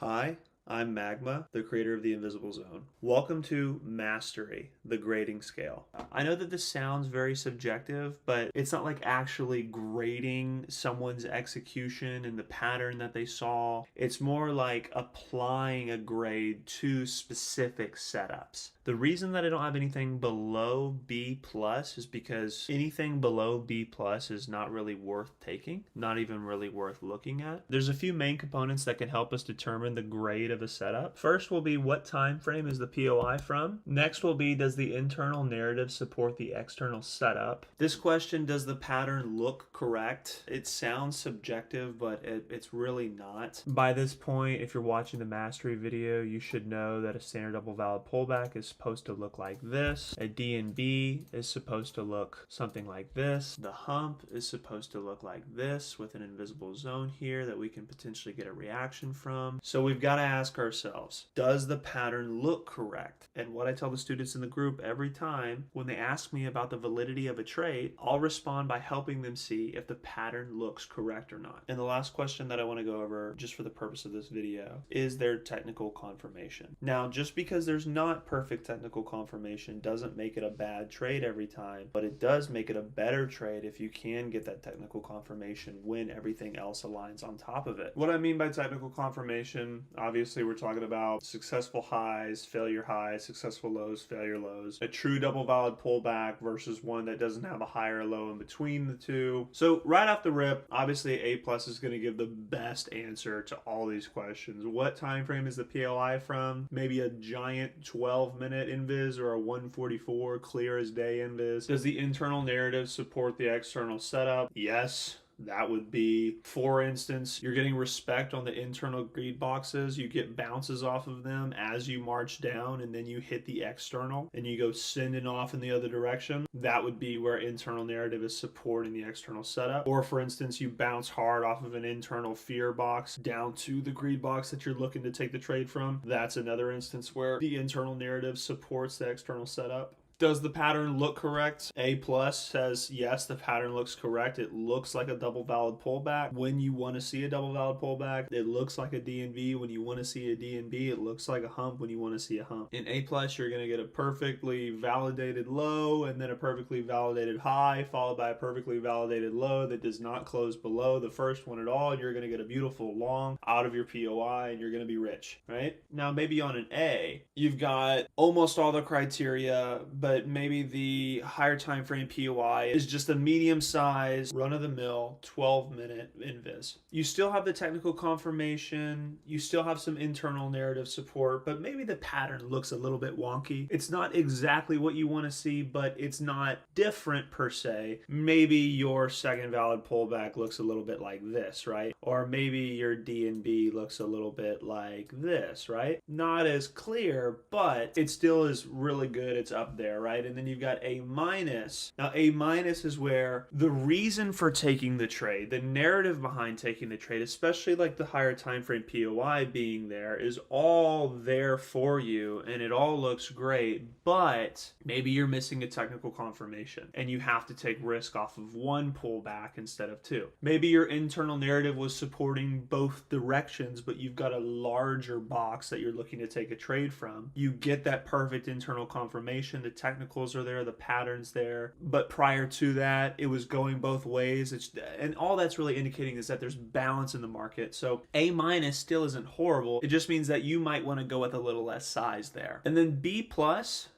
Hi, I'm Magma, the creator of the Invisible Zone. Welcome to Mastery, the grading scale. I know that this sounds very subjective, but it's not like actually grading someone's execution and the pattern that they saw. It's more like applying a grade to specific setups. The reason that I don't have anything below B plus is because anything below B plus is not really worth taking, not even really worth looking at. There's a few main components that can help us determine the grade of a setup. First will be what time frame is the POI from. Next will be, does the internal narrative support the external setup? This question, does the pattern look correct? It sounds subjective, but it's really not. By this point, if you're watching the mastery video, you should know that a standard double valid pullback is supposed to look like this. A DNB is supposed to look something like this. The hump is supposed to look like this with an invisible zone here that we can potentially get a reaction from. So we've got to ask ourselves, does the pattern look correct? And what I tell the students in the group every time when they ask me about the validity of a trade, I'll respond by helping them see if the pattern looks correct or not. And the last question that I want to go over, just for the purpose of this video, is there technical confirmation? Now, just because there's not perfect technical confirmation doesn't make it a bad trade every time, but it does make it a better trade if you can get that technical confirmation when everything else aligns on top of it. What I mean by technical confirmation, obviously we're talking about successful highs, failure highs, successful lows, failure lows, a true double valid pullback versus one that doesn't have a high or low in between the two. So right off the rip, obviously A plus is going to give the best answer to all these questions. What time frame is the POI from? Maybe a giant 12-minute invis or a 144 clear as day invis. Does the internal narrative support the external setup? Yes. That would be, for instance, you're getting respect on the internal greed boxes. You get bounces off of them as you march down, and then you hit the external and you go sending off in the other direction. That would be where internal narrative is supporting the external setup. Or for instance, you bounce hard off of an internal fear box down to the greed box that you're looking to take the trade from. That's another instance where the internal narrative supports the external setup. Does the pattern look correct? A plus says yes, the pattern looks correct. It looks like a double valid pullback when you want to see a double valid pullback. It looks like a DNB when you want to see a DNB. It looks like a hump when you want to see a hump. In A plus, you're going to get a perfectly validated low and then a perfectly validated high followed by a perfectly validated low that does not close below the first one at all. And you're going to get a beautiful long out of your POI and you're going to be rich, right? Now, maybe on an A, you've got almost all the criteria, but maybe the higher time frame POI is just a medium size, run-of-the-mill 12-minute invis. You still have the technical confirmation, you still have some internal narrative support, but maybe the pattern looks a little bit wonky. It's not exactly what you want to see, but it's not different per se. Maybe your second valid pullback looks a little bit like this, right? Or maybe your DNB looks a little bit like this, right? Not as clear, but it still is really good. It's up there, right? And then you've got A minus. Now, A minus is where the reason for taking the trade, the narrative behind taking the trade, especially like the higher time frame POI being there, is all there for you and it all looks great, but maybe you're missing a technical confirmation and you have to take risk off of one pullback instead of two. Maybe your internal narrative was supporting both directions, but you've got a larger box that you're looking to take a trade from. You get that perfect internal confirmation, the technicals are there, the patterns there, but prior to that it was going both ways. And all that's really indicating is that there's balance in the market. So A minus still isn't horrible. It just means that you might want to go with a little less size there. And then B plus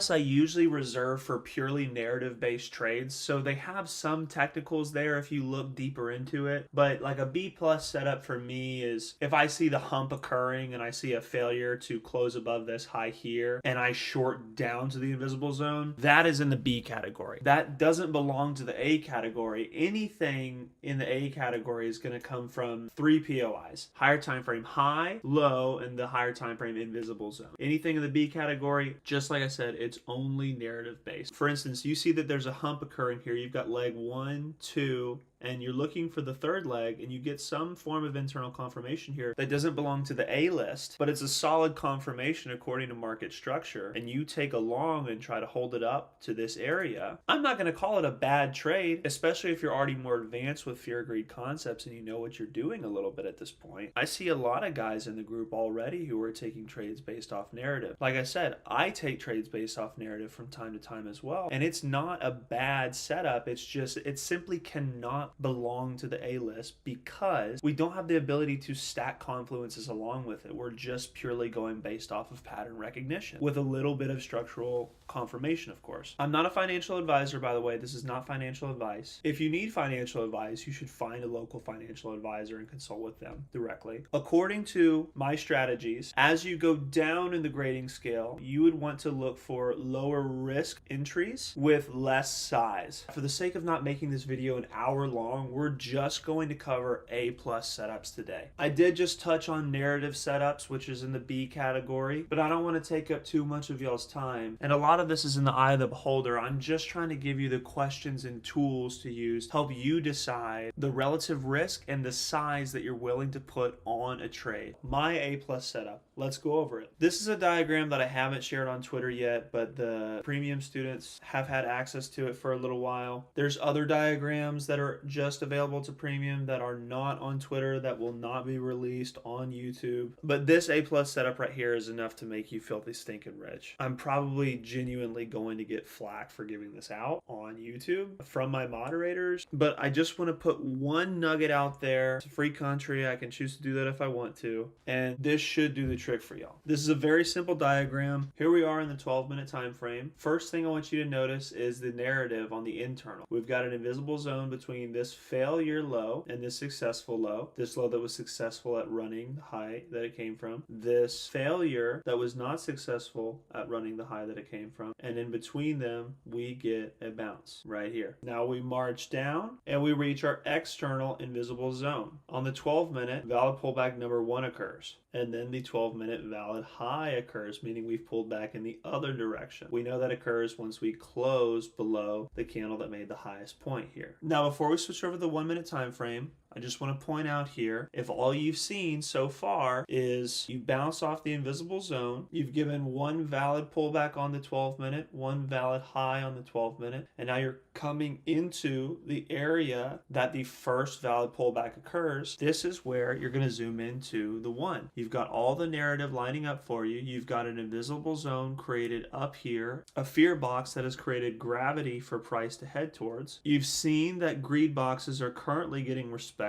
I usually reserve for purely narrative based trades, so they have some technicals there if you look deeper into it, but like a B plus setup for me is if I see the hump occurring and I see a failure to close above this high here and I short down to the invisible zone, that is in the B category. That doesn't belong to the A category. Anything in the A category is going to come from three POIs: higher time frame high, low, and the higher time frame invisible zone. Anything in the B category, just like I said, it's only narrative based. For instance, you see that there's a hump occurring here. You've got leg 1, 2, and you're looking for the third leg, and you get some form of internal confirmation here that doesn't belong to the A list, but it's a solid confirmation according to market structure, and you take a long and try to hold it up to this area, I'm not going to call it a bad trade, especially if you're already more advanced with fear greed concepts and you know what you're doing a little bit at this point. I see a lot of guys in the group already who are taking trades based off narrative. Like I said, I take trades based off narrative from time to time as well, and it's not a bad setup. It's just, it simply cannot belong to the A list because we don't have the ability to stack confluences along with it. We're just purely going based off of pattern recognition with a little bit of structural confirmation, of course. I'm not a financial advisor, by the way. This is not financial advice. If you need financial advice, you should find a local financial advisor and consult with them directly. According to my strategies, as you go down in the grading scale, you would want to look for lower risk entries with less size. For the sake of not making this video an hour long, we're just going to cover A+ setups today. I did just touch on narrative setups, which is in the B category, but I don't want to take up too much of y'all's time. And a lot of this is in the eye of the beholder. I'm just trying to give you the questions and tools to use to help you decide the relative risk and the size that you're willing to put on a trade. My A+ setup. Let's go over it. This is a diagram that I haven't shared on Twitter yet, but the premium students have had access to it for a little while. There's other diagrams that are just available to premium that are not on Twitter, that will not be released on YouTube. But this A+ setup right here is enough to make you filthy stinking rich. I'm probably genuinely going to get flack for giving this out on YouTube from my moderators, but I just want to put one nugget out there. It's a free country. I can choose to do that if I want to, and this should do the trick for y'all. This is a very simple diagram. Here we are in the 12-minute time frame. First thing I want you to notice is the narrative on the internal. We've got an invisible zone between this failure low and this successful low. This low that was successful at running the high that it came from. This failure that was not successful at running the high that it came from. And in between them, we get a bounce right here. Now we march down and we reach our external invisible zone. On the 12-minute, valid pullback number 1 occurs. And then the 12-minute valid high occurs, meaning we've pulled back in the other direction. We know that occurs once we close below the candle that made the highest point here. Now, before we switch over to the 1-minute time frame, I just want to point out here, if all you've seen so far is you bounce off the invisible zone, you've given one valid pullback on the 12-minute, one valid high on the 12-minute, and now you're coming into the area that the first valid pullback occurs, this is where you're going to zoom into the 1. You've got all the narrative lining up for you. You've got an invisible zone created up here, a fear box that has created gravity for price to head towards. You've seen that greed boxes are currently getting respected.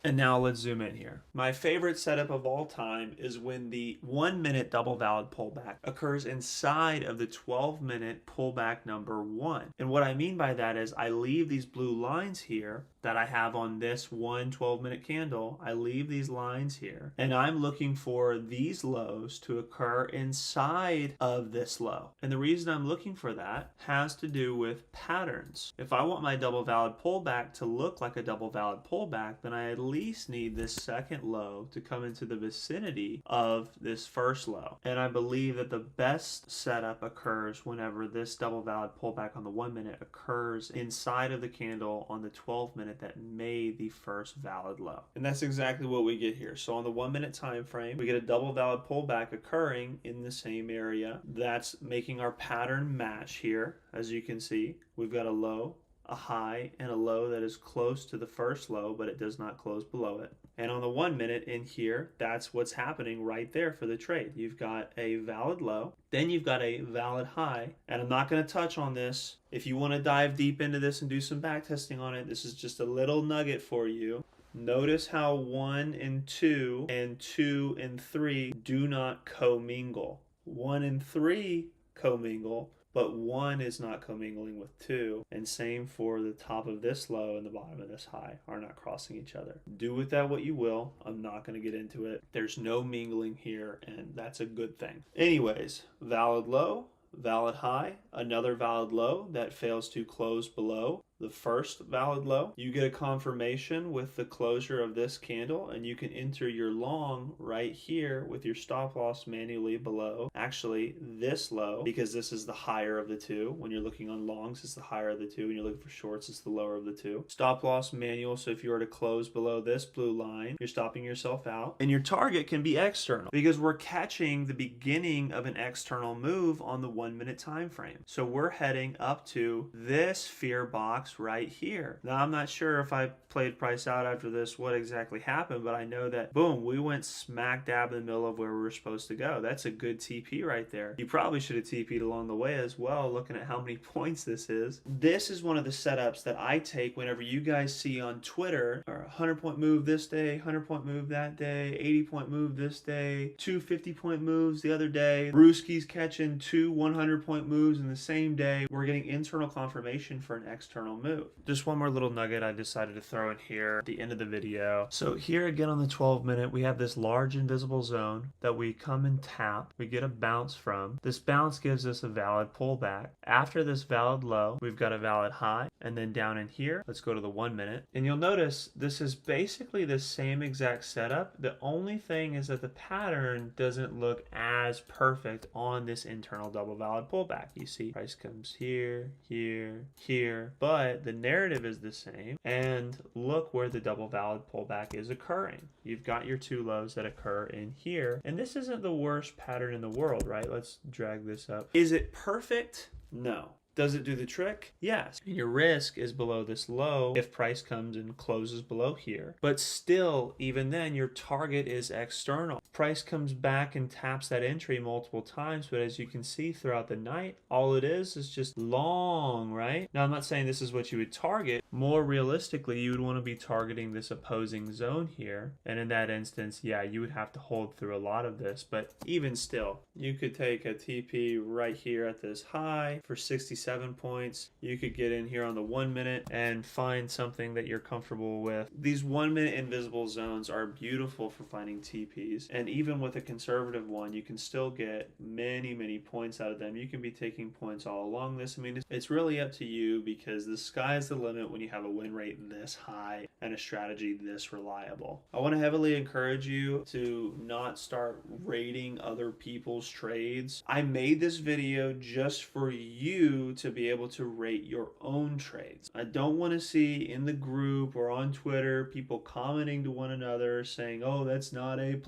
And now let's zoom in here. My favorite setup of all time is when the 1-minute double valid pullback occurs inside of the 12-minute pullback number 1. And what I mean by that is I leave these blue lines here that I have on this 12-minute candle. I leave these lines here, and I'm looking for these lows to occur inside of this low. And the reason I'm looking for that has to do with patterns. If I want my double valid pullback to look like a double valid pullback, then I at least need this second low to come into the vicinity of this first low. And I believe that the best setup occurs whenever this double valid pullback on the 1-minute occurs inside of the candle on the 12-minute that made the first valid low. And that's exactly what we get here. So on the 1-minute time frame, we get a double valid pullback occurring in the same area. That's making our pattern match here. As you can see, we've got a low, a high, and a low that is close to the first low, but it does not close below it. And on the 1-minute in here, that's what's happening right there for the trade. You've got a valid low, then you've got a valid high, and I'm not going to touch on this. If you want to dive deep into this and do some back testing on it, this is just a little nugget for you. Notice how 1 and 2 and 2 and 3 do not commingle. 1 and 3 commingle, but 1 is not commingling with 2, and same for the top of this low and the bottom of this high are not crossing each other. Do with that what you will. I'm not going to get into it. There's no mingling here, and that's a good thing. Anyways, valid low, valid high, another valid low that fails to close below, the first valid low. You get a confirmation with the closure of this candle, and you can enter your long right here with your stop loss manually below actually this low, because this is the higher of the two. When you're looking on longs, it's the higher of the two. When you're looking for shorts, it's the lower of the two. Stop loss manual, so if you were to close below this blue line, you're stopping yourself out. And your target can be external, because we're catching the beginning of an external move on the 1 minute time frame. So we're heading up to this fear box right here. Now, I'm not sure if I played price out after this what exactly happened, but I know that boom, we went smack dab in the middle of where we were supposed to go. That's a good TP right there. You probably should have TP'd along the way as well, looking at how many points this is. This is one of the setups that I take whenever you guys see on Twitter, or 100-point move this day, 100-point move that day, 80-point move this day, 2 50-point moves the other day. Brewski's catching 2 100-point moves in the same day. We're getting internal confirmation for an external move. Just one more little nugget I decided to throw in here at the end of the video. So here again on the 12-minute, we have this large invisible zone that we come and tap. We get a bounce from. This bounce gives us a valid pullback. After this valid low, we've got a valid high. And then down in here, let's go to the 1 minute. And you'll notice this is basically the same exact setup. The only thing is that the pattern doesn't look as perfect on this internal double valid pullback. You see price comes here, here, here, but the narrative is the same. And look where the double valid pullback is occurring. You've got your 2 lows that occur in here. And this isn't the worst pattern in the world, right? Let's drag this up. Is it perfect? No. Does it do the trick? Yes. Your risk is below this low if price comes and closes below here. But still, even then, your target is external. Price comes back and taps that entry multiple times, but as you can see throughout the night, all it is just long, right? Now, I'm not saying this is what you would target. More realistically, you would want to be targeting this opposing zone here. And in that instance, yeah, you would have to hold through a lot of this. But even still, you could take a TP right here at this high for 67 points. You could get in here on the 1 minute and find something that you're comfortable with. These 1 minute invisible zones are beautiful for finding TPs. And even with a conservative one, you can still get many points out of them. You can be taking points all along this. I mean, it's really up to you, because the sky's the limit when you have a win rate this high and a strategy this reliable. I want to heavily encourage you to not start rating other people's trades. I made this video just for you to be able to rate your own trades. I don't want to see in the group or on Twitter people commenting to one another saying, oh, that's not A+,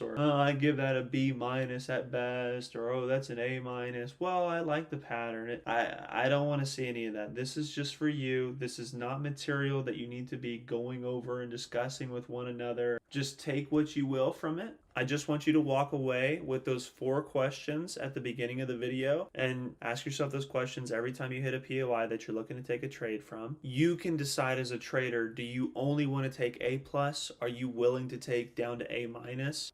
or oh, I give that a B- at best, or oh, that's an A-. Well, I like the pattern. I don't want to see any of that. This is just for you. This is not material that you need to be going over and discussing with one another. Just take what you will from it. I just want you to walk away with those 4 questions at the beginning of the video and ask yourself those questions every time you hit a POI that you're looking to take a trade from. You can decide as a trader, do you only want to take A+? Are you willing to take down to A-?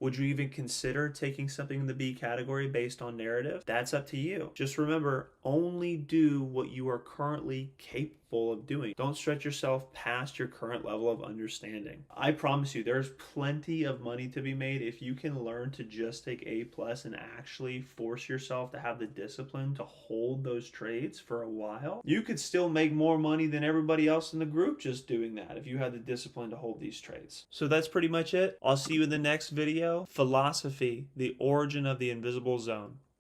Would you even consider taking something in the B category based on narrative? That's up to you. Just remember, only do what you are currently capable of doing. Don't stretch yourself past your current level of understanding. I promise you, there's plenty of money to be made if you can learn to just take A+ and actually force yourself to have the discipline to hold those trades for a while. You could still make more money than everybody else in the group just doing that if you had the discipline to hold these trades. So that's pretty much it. I'll see you in the next video. Philosophy, the origin of the invisible zone.